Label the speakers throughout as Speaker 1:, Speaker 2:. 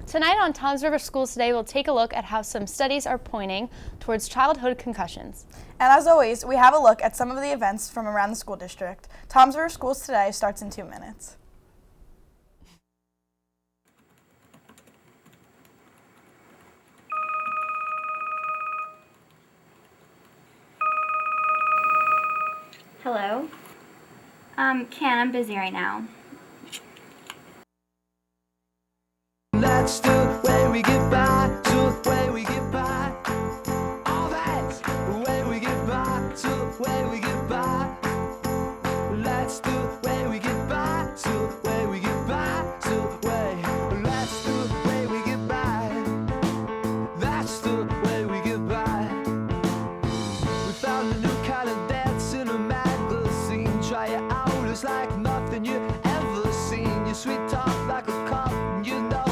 Speaker 1: Tonight on Toms River Schools Today, we'll take a look at how some studies are pointing towards childhood concussions.
Speaker 2: And as always, we have a look at some of the events from around the school district. Toms River Schools Today starts in 2 minutes.
Speaker 3: Hello? Ken, I'm busy right now.
Speaker 4: That's the way we get by, the way we get by. All that's the way we get by, the way we get by. That's the way we get by, the way we get by, the way. That's the way we get by. That's the way we get by. We found a new kind of dance in a magazine. Try it out, it's like nothing you ever seen. Your sweet talk like a cup, you know.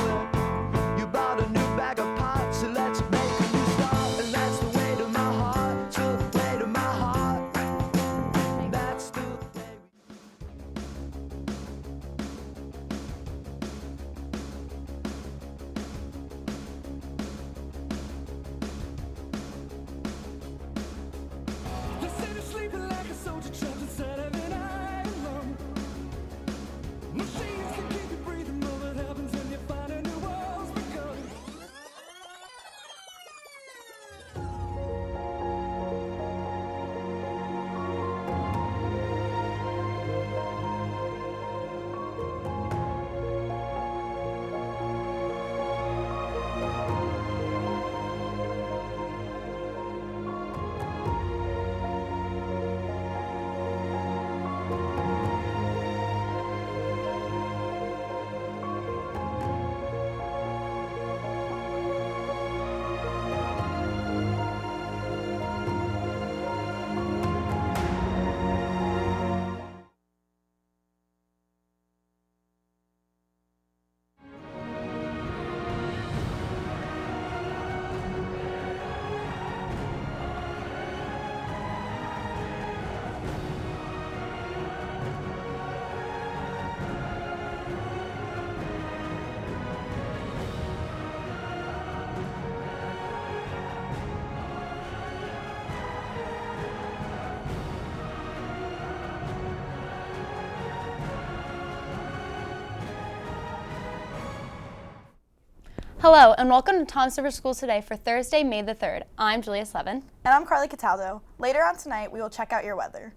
Speaker 1: Hello and welcome to Toms River Schools Today for Thursday, May the 3rd. I'm Julia Slevin.
Speaker 2: And I'm Carly Cataldo. Later on tonight, we will check out your weather.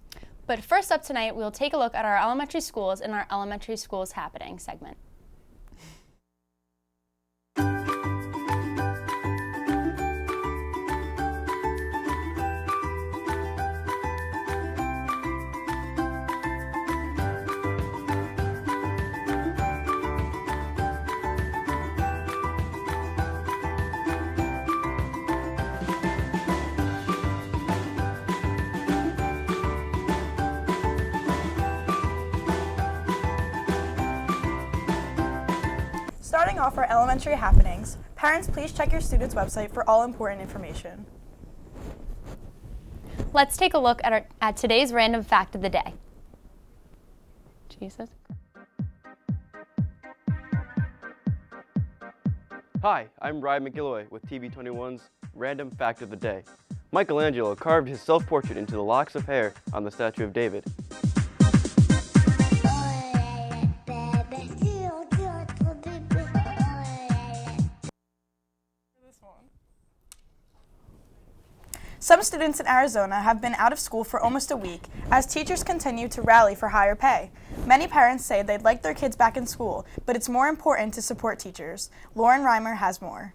Speaker 1: But first up tonight, we'll take a look at our elementary schools in our Elementary Schools Happening segment.
Speaker 2: Starting off our elementary happenings, parents please check your student's website for all important information.
Speaker 1: Let's take a look at today's random fact of the day. Jesus.
Speaker 5: Hi, I'm Ryan McGilloy with TV21's Random Fact of the Day. Michelangelo carved his self-portrait into the locks of hair on the statue of David.
Speaker 2: Some students in Arizona have been out of school for almost a week as teachers continue to rally for higher pay. Many parents say they'd like their kids back in school, but it's more important to support teachers. Lauren Reimer has more.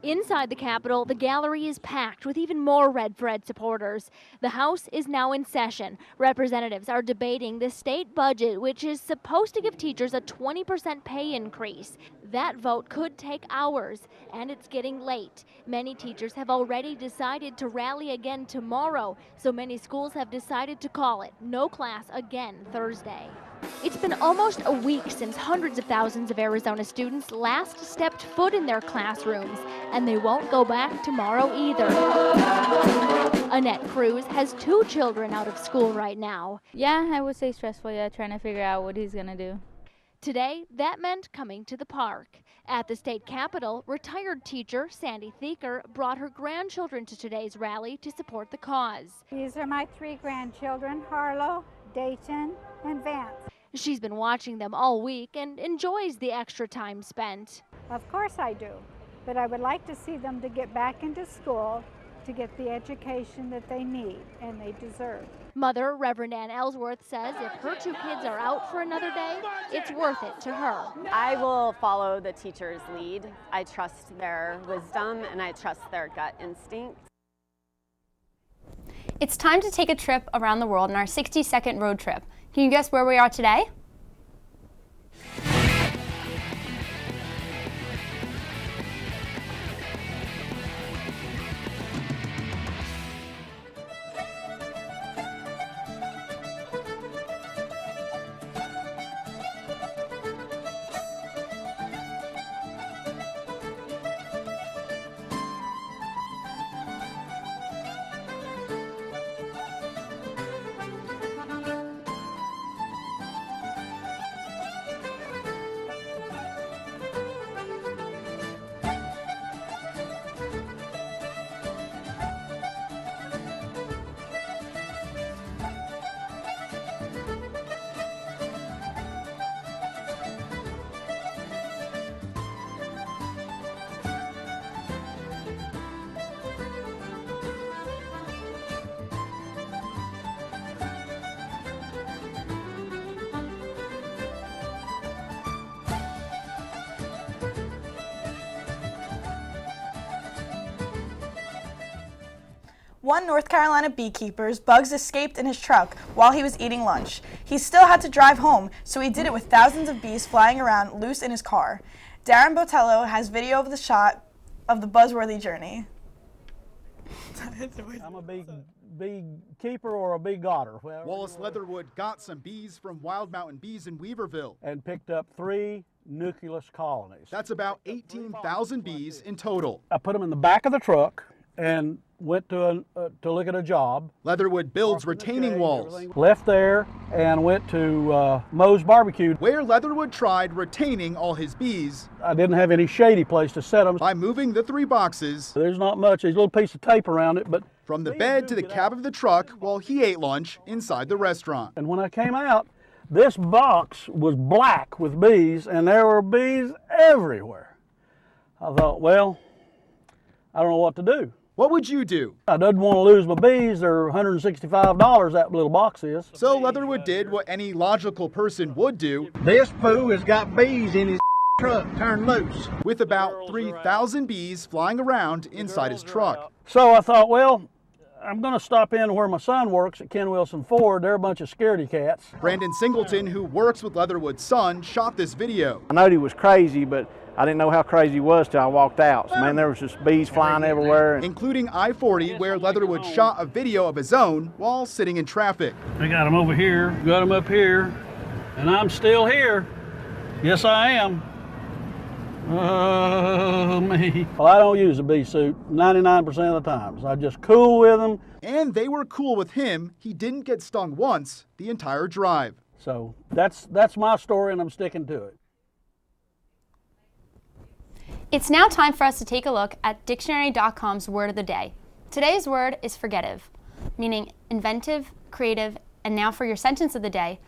Speaker 6: Inside the Capitol, the gallery is packed with even more Red for Ed supporters. The House is now in session. Representatives are debating the state budget, which is supposed to give teachers a 20% pay increase. That vote could take hours, and it's getting late. Many teachers have already decided to rally again tomorrow, so many schools have decided to call it no class again Thursday. It's been almost a week since hundreds of thousands of Arizona students last stepped foot in their classrooms, and they won't go back tomorrow either. Annette Cruz has 2 children out of school right now.
Speaker 7: Yeah, I would say stressful, trying to figure out what he's gonna do.
Speaker 6: Today, that meant coming to the park. At the state capitol, retired teacher Sandy Thieker brought her grandchildren to today's rally to support the cause.
Speaker 7: These are my 3 grandchildren, Harlow, Dayton, and Vance.
Speaker 6: She's been watching them all week and enjoys the extra time spent.
Speaker 7: Of course I do, but I would like to see them to get back into school to get the education that they need and they deserve.
Speaker 6: Mother, Reverend Ann Ellsworth, says if her 2 kids are out for another day, it's worth it to her.
Speaker 8: I will follow the teacher's lead. I trust their wisdom and I trust their gut instinct.
Speaker 1: It's time to take a trip around the world in our 60-second road trip. Can you guess where we are today?
Speaker 2: One North Carolina beekeeper's bugs escaped in his truck while he was eating lunch. He still had to drive home, so he did it with thousands of bees flying around loose in his car. Darren Botello has video of the shot of the buzzworthy journey.
Speaker 9: I'm a bee keeper or a bee godder.
Speaker 10: Wallace Leatherwood got some bees from Wild Mountain Bees in Weaverville.
Speaker 9: And picked up 3 nucleus colonies.
Speaker 10: That's about 18,000 bees in total.
Speaker 9: I put them in the back of the truck and went to look at a job.
Speaker 10: Leatherwood builds retaining walls.
Speaker 9: Left there and went to Moe's Barbecue,
Speaker 10: where Leatherwood tried retaining all his bees.
Speaker 9: I didn't have any shady place to set them.
Speaker 10: By moving the 3 boxes.
Speaker 9: There's not much. There's a little piece of tape around it, but
Speaker 10: from the bed to the cab of the truck while he ate lunch inside the restaurant.
Speaker 9: And when I came out, this box was black with bees, and there were bees everywhere. I thought, well, I don't know what to do.
Speaker 10: What would you do?
Speaker 9: I didn't want to lose my bees. They're $165, that little box is.
Speaker 10: So Leatherwood did what any logical person would do.
Speaker 9: This poo has got bees in his truck turned loose.
Speaker 10: With about 3,000 bees flying around inside his truck.
Speaker 9: So I thought, well, I'm going to stop in where my son works at Ken Wilson Ford. They're a bunch of scaredy cats.
Speaker 10: Brandon Singleton, who works with Leatherwood's son, shot this video.
Speaker 11: I know he was crazy, but I didn't know how crazy he was till I walked out. So, man, there was just bees flying everywhere.
Speaker 10: Including I-40, where Leatherwood shot a video of his own while sitting in traffic.
Speaker 9: They got him over here, got him up here, and I'm still here. Yes, I am. Oh, me. Well, I don't use a bee suit 99% of the times. I just cool with them.
Speaker 10: And they were cool with him. He didn't get stung once the entire drive.
Speaker 9: So that's my story, and I'm sticking to it.
Speaker 1: It's now time for us to take a look at dictionary.com's word of the day. Today's word is forgetive, meaning inventive, creative, and now for your sentence of the day.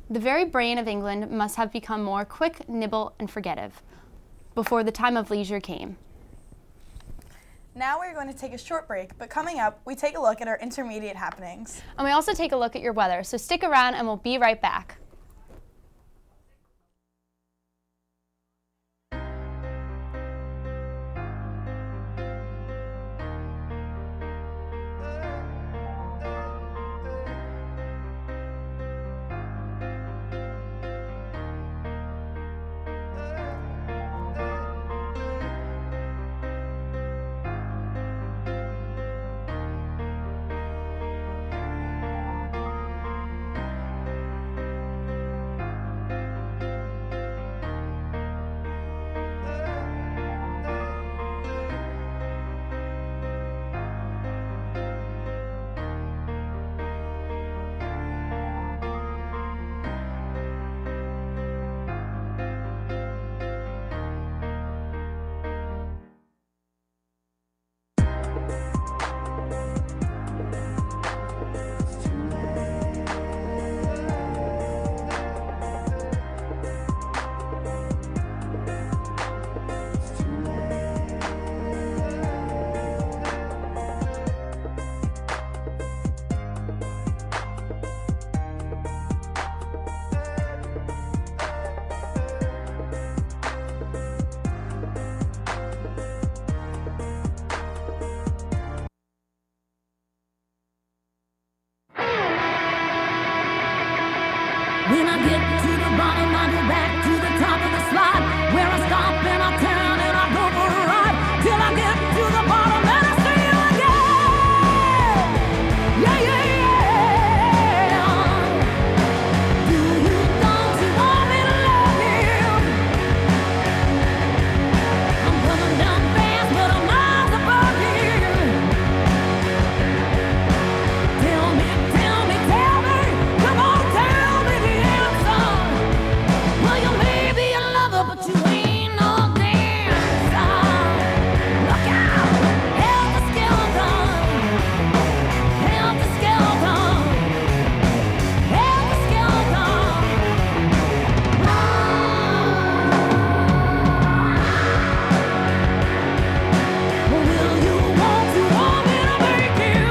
Speaker 1: The very brain of England must have become more quick, nimble, and forgetive before the time of leisure came.
Speaker 2: Now we're going to take a short break, but coming up, we take a look at our intermediate happenings.
Speaker 1: And we also take a look at your weather, so stick around and we'll be right back.
Speaker 12: get to the bottom, I go back to the top of the slide, where I stop and I turn and I go for a ride, till I get to the bottom and I see you again. Yeah, yeah, yeah. Do you don't you want me to love you? I'm coming down fast, but I'm miles above you. Tell me, tell me, tell me, come on, tell me the answer. Well, you may be a lover, but you ain't no dancer. Look out, helter skelter, helter skelter, helter skelter. Will you want me to make you?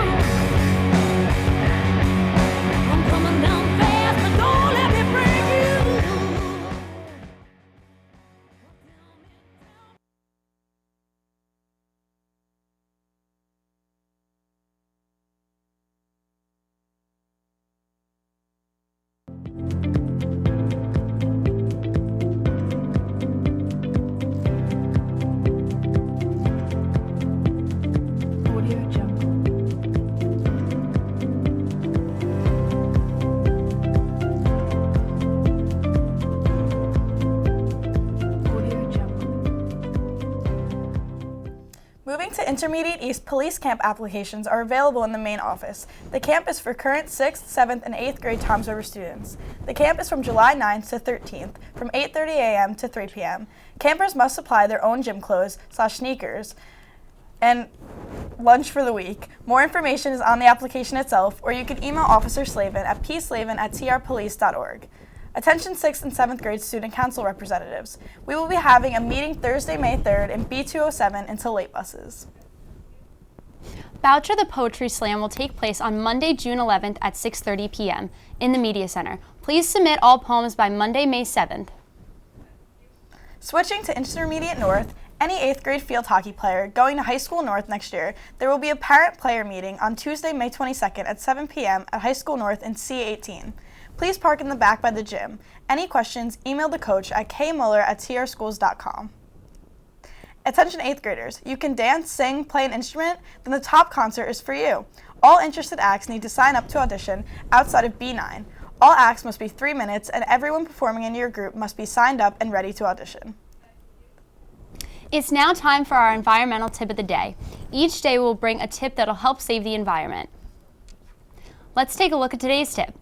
Speaker 12: I'm coming down fast, but don't let me break you.
Speaker 2: Moving to Intermediate East, police camp applications are available in the main office. The camp is for current 6th, 7th, and 8th grade Toms River students. The camp is from July 9th to 13th, from 8:30 a.m. to 3 p.m. Campers must supply their own gym clothes / sneakers and lunch for the week. More information is on the application itself, or you can email Officer Slavin at pslavin@trpolice.org. Attention 6th and 7th grade student council representatives. We will be having a meeting Thursday, May 3rd in B207 until late buses.
Speaker 1: Boucher the Poetry Slam will take place on Monday, June 11th at 6:30 p.m. in the Media Center. Please submit all poems by Monday, May 7th.
Speaker 2: Switching to Intermediate North, any 8th grade field hockey player going to High School North next year, there will be a parent-player meeting on Tuesday, May 22nd at 7 p.m. at High School North in C18. Please park in the back by the gym. Any questions, email the coach at kmuller@trschools.com. Attention 8th graders, you can dance, sing, play an instrument, then the top concert is for you. All interested acts need to sign up to audition outside of B9. All acts must be 3 minutes and everyone performing in your group must be signed up and ready to audition.
Speaker 1: It's now time for our environmental tip of the day. Each day we'll bring a tip that'll help save the environment. Let's take a look at today's tip.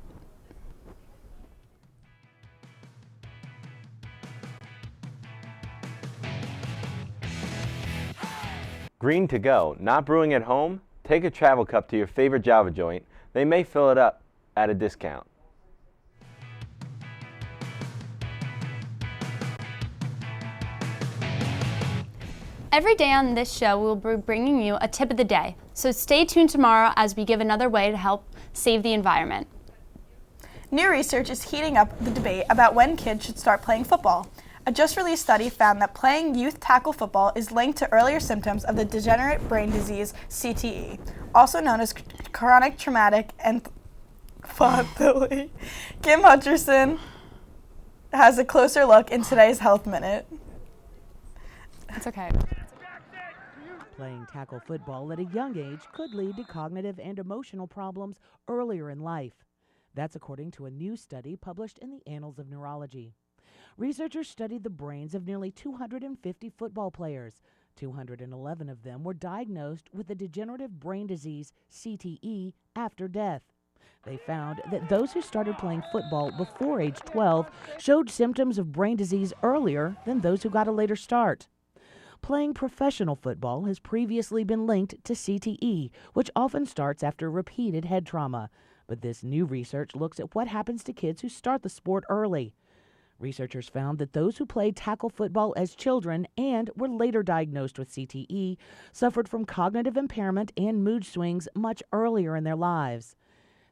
Speaker 5: Green to go. Not brewing at home? Take a travel cup to your favorite Java joint. They may fill it up at a discount.
Speaker 1: Every day on this show, we'll be bringing you a tip of the day. So stay tuned tomorrow as we give another way to help save the environment.
Speaker 2: New research is heating up the debate about when kids should start playing football. A just-released study found that playing youth tackle football is linked to earlier symptoms of the degenerate brain disease CTE, also known as chronic traumatic encephalopathy. Kim Hutcherson has a closer look in today's Health Minute.
Speaker 1: It's okay.
Speaker 13: Playing tackle football at a young age could lead to cognitive and emotional problems earlier in life. That's according to a new study published in the Annals of Neurology. Researchers studied the brains of nearly 250 football players. 211 of them were diagnosed with the degenerative brain disease, CTE, after death. They found that those who started playing football before age 12 showed symptoms of brain disease earlier than those who got a later start. Playing professional football has previously been linked to CTE, which often starts after repeated head trauma. But this new research looks at what happens to kids who start the sport early. Researchers found that those who played tackle football as children and were later diagnosed with CTE suffered from cognitive impairment and mood swings much earlier in their lives.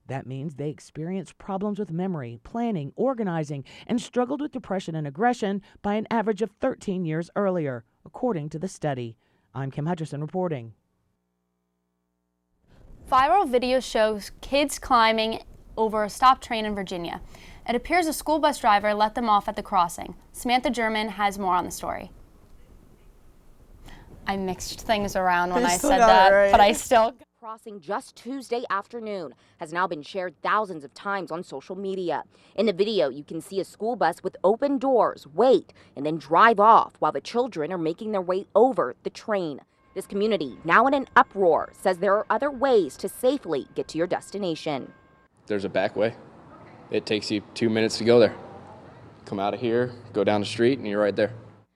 Speaker 13: That means they experienced problems with memory, planning, organizing, and struggled with depression and aggression by an average of 13 years earlier, according to the study. I'm Kim Hutcherson reporting.
Speaker 1: Viral video shows kids climbing over a stop train in Virginia. It appears a school bus driver let them off at the crossing. Samantha German has more on the story. I mixed things around when I said that, right? But I still...
Speaker 14: Crossing just Tuesday afternoon has now been shared thousands of times on social media. In the video, you can see a school bus with open doors wait and then drive off while the children are making their way over the train. This community, now in an uproar, says there are other ways to safely get to your destination.
Speaker 15: There's a back way. It takes you 2 minutes to go there. Come out of here, go down the street, and you're right there.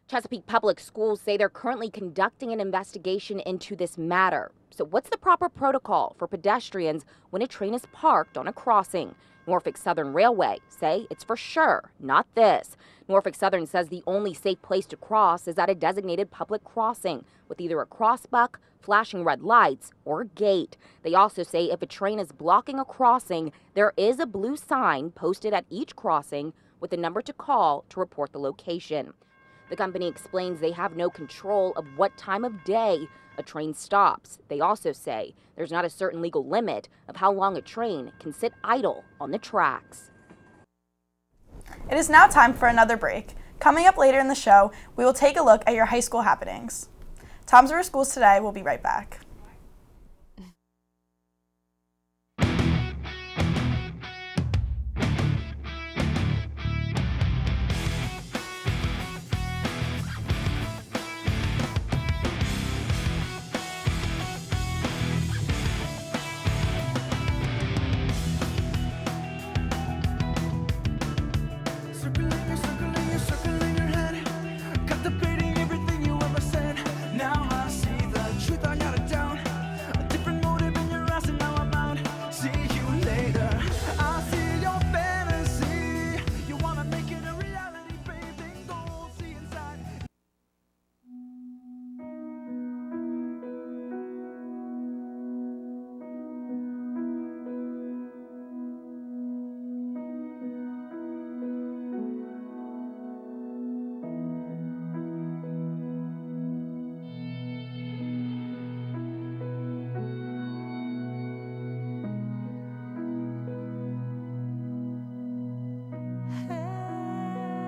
Speaker 14: Chesapeake Public Schools say they're currently conducting an investigation into this matter. So what's the proper protocol for pedestrians when a train is parked on a crossing? Norfolk Southern Railway say it's for sure not this. Norfolk Southern says the only safe place to cross is at a designated public crossing with either a crossbuck, flashing red lights, or a gate. They also say if a train is blocking a crossing, there is a blue sign posted at each crossing with a number to call to report the location. The company explains they have no control of what time of day a train stops. They also say there's not a certain legal limit of how long a train can sit idle on the tracks.
Speaker 2: It is now time for another break. Coming up later in the show, we will take a look at your high school happenings. Tom's River Schools Today will be right back.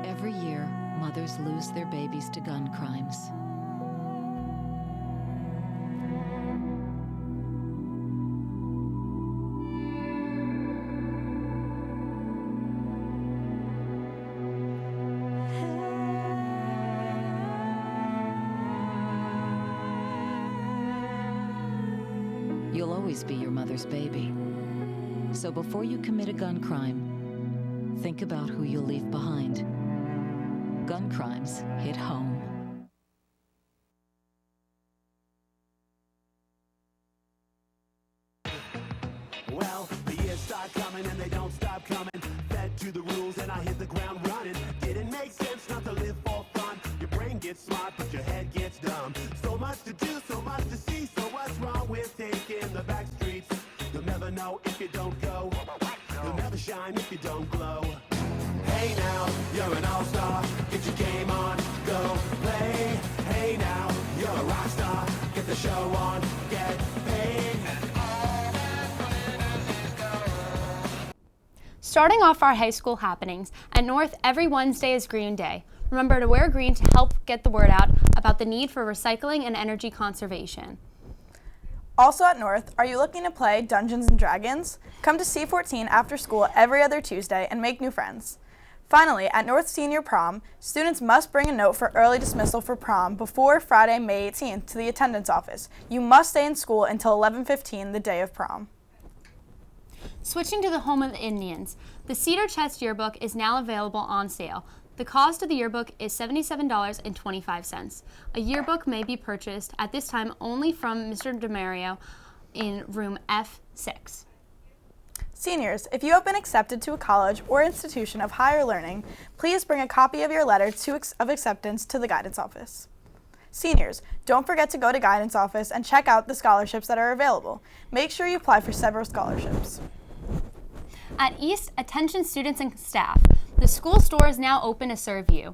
Speaker 16: Every year, mothers lose their babies to gun crimes. You'll always be your mother's baby. So before you commit a gun crime, think about who you'll leave behind. Gun crimes hit home.
Speaker 4: Well, the years start coming and they don't stop coming. Fed to the rules and I hit the ground running. Didn't make sense not to live for fun. Your brain gets smart, but your head gets dumb. So much to do, so much to see. So what's wrong with taking the back streets? You'll never know if you don't go. You'll never shine if you don't glow. Hey now, you're an all-star. Get your game on, go play. Hey now, you're a rock star. Get the show on, get paid.
Speaker 1: Starting off our high school happenings, at North, every Wednesday is Green Day. Remember to wear green to help get the word out about the need for recycling and energy conservation.
Speaker 2: Also at North, are you looking to play Dungeons & Dragons? Come to C14 after school every other Tuesday and make new friends. Finally, at North Senior Prom, students must bring a note for early dismissal for prom before Friday, May 18th to the attendance office. You must stay in school until 11:15 the day of prom.
Speaker 1: Switching to the home of the Indians, the Cedar Chest yearbook is now available on sale. The cost of the yearbook is $77.25. A yearbook may be purchased at this time only from Mr. DeMario in room F6.
Speaker 2: Seniors, if you have been accepted to a college or institution of higher learning, please bring a copy of your letter of acceptance to the guidance office. Seniors, don't forget to go to guidance office and check out the scholarships that are available. Make sure you apply for several scholarships.
Speaker 1: At East, attention students and staff. The school store is now open to serve you.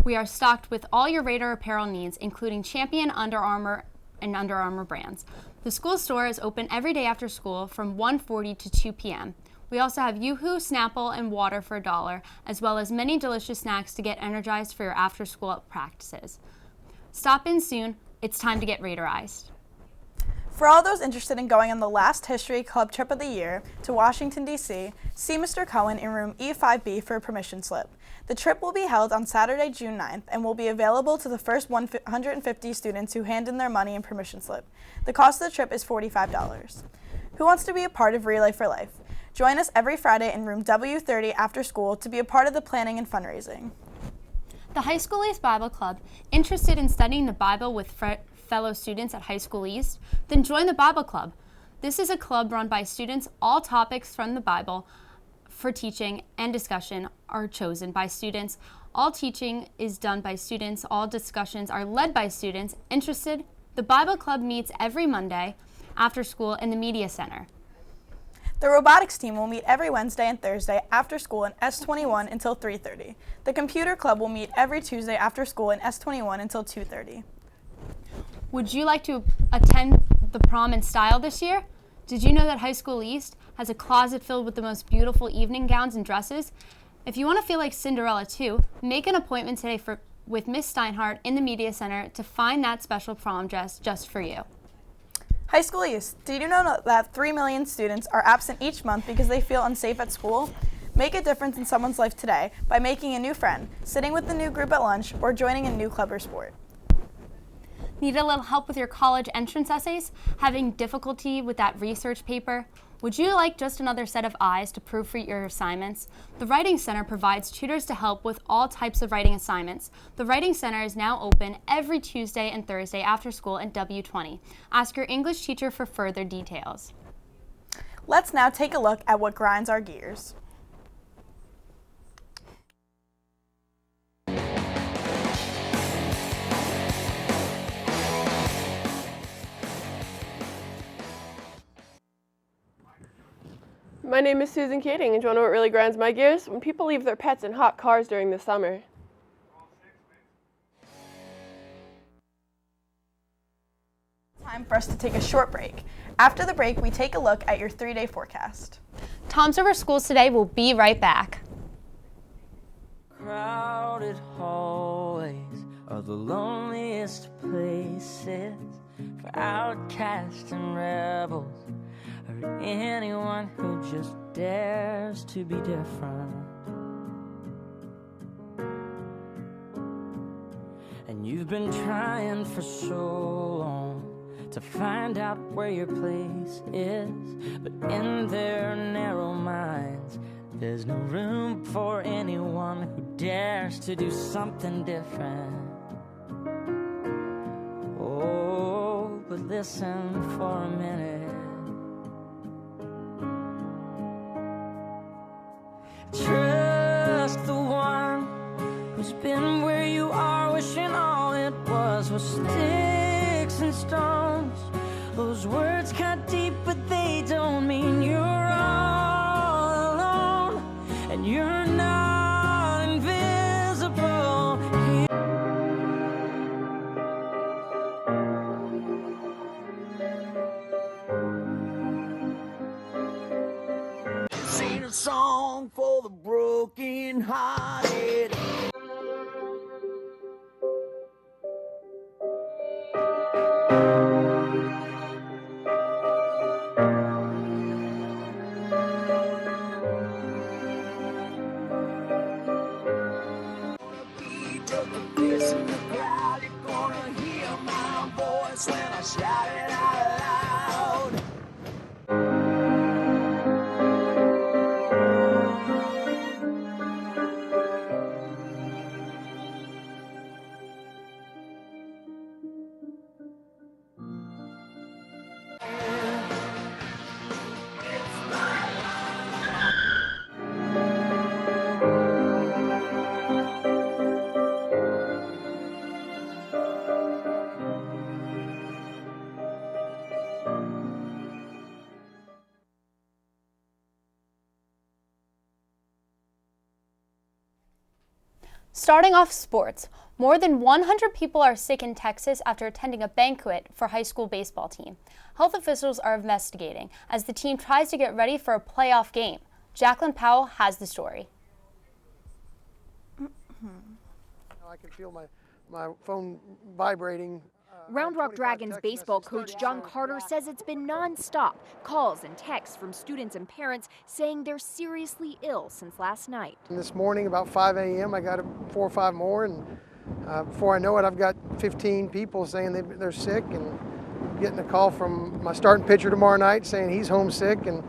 Speaker 1: We are stocked with all your Raider apparel needs, including Champion, Under Armour, and Under Armour brands. The school store is open every day after school from 1:40 to 2 p.m. We also have Yoo-Hoo, Snapple, and water for $1, as well as many delicious snacks to get energized for your after-school practices. Stop in soon. It's time to get Raiderized.
Speaker 2: For all those interested in going on the last History Club trip of the year to Washington, D.C., see Mr. Cohen in room E5B for a permission slip. The trip will be held on Saturday, June 9th, and will be available to the first 150 students who hand in their money and permission slip. The cost of the trip is $45. Who wants to be a part of Relay for Life? Join us every Friday in room W30 after school to be a part of the planning and fundraising.
Speaker 1: The High School East Bible Club, interested in studying the Bible with fellow students at High School East? Then join the Bible Club. This is a club run by students. All topics from the Bible for teaching and discussion are chosen by students. All teaching is done by students. All discussions are led by students. Interested? The Bible Club meets every Monday after school in the Media Center.
Speaker 2: The robotics team will meet every Wednesday and Thursday after school in S21 until 3:30. The computer club will meet every Tuesday after school in S21 until 2:30.
Speaker 1: Would you like to attend the prom in style this year? Did you know that High School East has a closet filled with the most beautiful evening gowns and dresses? If you want to feel like Cinderella too, make an appointment today with Miss Steinhardt in the Media Center to find that special prom dress just for you.
Speaker 2: High School East, did you know that 3 million students are absent each month because they feel unsafe at school? Make a difference in someone's life today by making a new friend, sitting with the new group at lunch, or joining a new club or sport.
Speaker 1: Need a little help with your college entrance essays? Having difficulty with that research paper? Would you like just another set of eyes to proofread your assignments? The Writing Center provides tutors to help with all types of writing assignments. The Writing Center is now open every Tuesday and Thursday after school at W20. Ask your English teacher for further details.
Speaker 2: Let's now take a look at what grinds our gears.
Speaker 17: My name is Susan Keating, and do you want to know what really grinds my gears? When people leave their pets in hot cars during the summer.
Speaker 2: Time for us to take a short break. After the break, we take a look at your 3-day forecast.
Speaker 1: Tom's Over Schools today will be right back.
Speaker 4: Crowded hallways are the loneliest places for outcasts and rebels, or anyone who just dares to be different. And you've been trying for so long to find out where your place is, but in their narrow minds there's no room for anyone who dares to do something different. Oh, but listen for a minute. Trust the one who's been where you are, wishing all it was sticks and stones. Those words cut deep, but they don't mean you're all alone, and you're not invisible. Sing a song for the broken hearted. In the crowd, you're gonna hear my voice when I shout it out loud.
Speaker 1: Starting off sports, more than 100 people are sick in Texas after attending a banquet for high school baseball team. Health officials are investigating as the team tries to get ready for a playoff game. Jacqueline Powell has the story.
Speaker 18: I can feel my phone vibrating.
Speaker 6: Round Rock Dragons baseball coach John Carter says it's been nonstop. Calls and texts from students and parents saying they're seriously ill since last night.
Speaker 18: And this morning about 5 a.m. I got 4 or 5 more, and before I know it, I've got 15 people saying they're sick, and getting a call from my starting pitcher tomorrow night saying he's homesick, and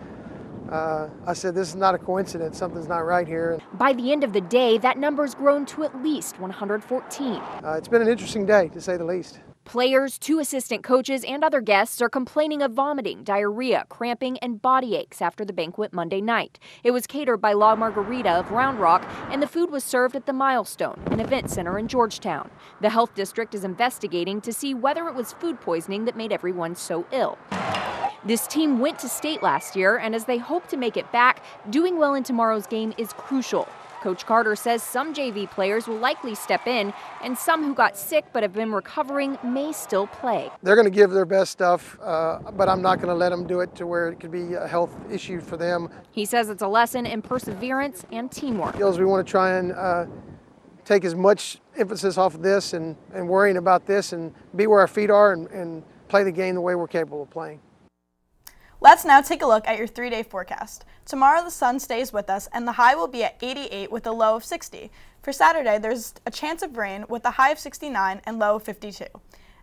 Speaker 18: I said, this is not a coincidence. Something's not right here.
Speaker 6: By the end of the day, that number's grown to at least 114.
Speaker 18: It's been an interesting day, to say the least.
Speaker 6: Players, 2 assistant coaches, and other guests are complaining of vomiting, diarrhea, cramping, and body aches after the banquet Monday night. It was catered by La Margarita of Round Rock, and the food was served at the Milestone, an event center in Georgetown. The health district is investigating to see whether it was food poisoning that made everyone so ill. This team went to state last year, and as they hope to make it back, doing well in tomorrow's game is crucial. Coach Carter says some JV players will likely step in, and some who got sick but have been recovering may still play.
Speaker 18: They're going to give their best stuff, but I'm not going to let them do it to where it could be a health issue for them.
Speaker 6: He says it's a lesson in perseverance and teamwork.
Speaker 18: We want to try and take as much emphasis off of this and worrying about this, and be where our feet are and play the game the way we're capable of playing.
Speaker 2: Let's now take a look at your 3-day forecast. Tomorrow the sun stays with us and the high will be at 88 with a low of 60. For Saturday, there's a chance of rain with a high of 69 and low of 52.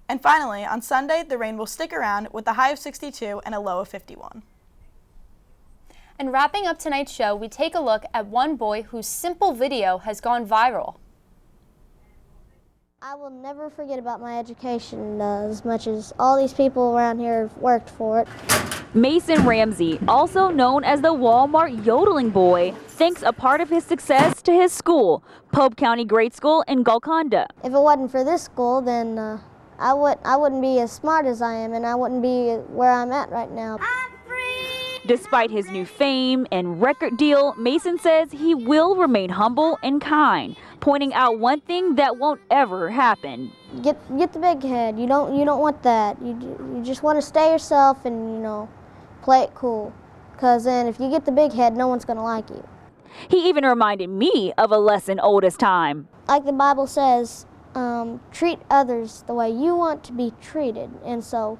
Speaker 2: And finally, on Sunday, the rain will stick around with a high of 62 and a low of 51.
Speaker 1: And wrapping up tonight's show, we take a look at one boy whose simple video has gone viral.
Speaker 19: I will never forget about my education as much as all these people around here have worked for it.
Speaker 20: Mason Ramsey, also known as the Walmart Yodeling Boy, thanks a part of his success to his school, Pope County Grade School in Golconda.
Speaker 19: If it wasn't for this school, then I wouldn't be as smart as I am, and I wouldn't be where I'm at right now.
Speaker 20: Despite his new fame and record deal, Mason says he will remain humble and kind, pointing out one thing that won't ever happen.
Speaker 19: Get the big head. You don't want that. You just want to stay yourself and play it cool. Because then if you get the big head, no one's going to like you.
Speaker 20: He even reminded me of a lesson old as time.
Speaker 19: Like the Bible says, treat others the way you want to be treated. And so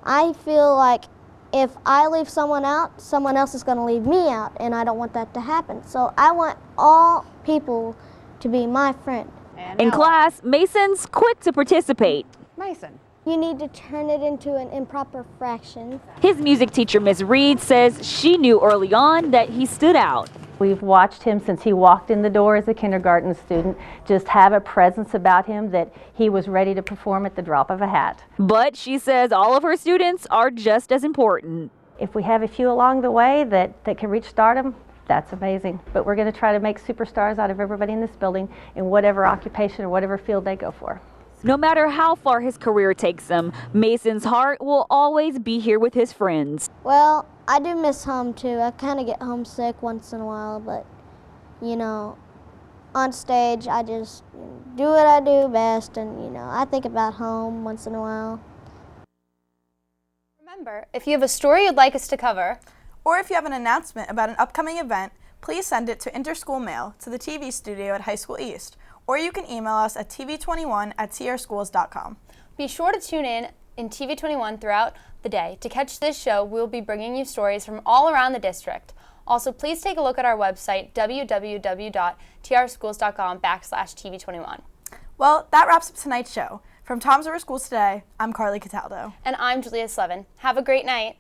Speaker 19: I feel like if I leave someone out, someone else is going to leave me out, and I don't want that to happen. So I want all people to be my friend.
Speaker 20: In class, Mason's quick to participate.
Speaker 19: Mason. You need to turn it into an improper fraction.
Speaker 20: His music teacher, Ms. Reed, says she knew early on that he stood out.
Speaker 21: We've watched him since he walked in the door as a kindergarten student, just have a presence about him that he was ready to perform at the drop of a hat.
Speaker 20: But she says all of her students are just as important.
Speaker 21: If we have a few along the way that can reach stardom, that's amazing. But we're going to try to make superstars out of everybody in this building in whatever occupation or whatever field they go for.
Speaker 20: No matter how far his career takes him, Mason's heart will always be here with his friends.
Speaker 19: Well, I do miss home too. I kind of get homesick once in a while, but on stage I just do what I do best, and I think about home once in a while.
Speaker 1: Remember, if you have a story you'd like us to cover,
Speaker 2: or if you have an announcement about an upcoming event, please send it to Interschool Mail to the TV studio at High School East, or you can email us at tv21@trschools.com.
Speaker 1: Be sure to tune in TV21 throughout the day. To catch this show, we'll be bringing you stories from all around the district. Also, please take a look at our website, www.trschools.com/TV21.
Speaker 2: Well, that wraps up tonight's show. From Tom's River Schools Today, I'm Carly Cataldo.
Speaker 1: And I'm Julia Slevin. Have a great night.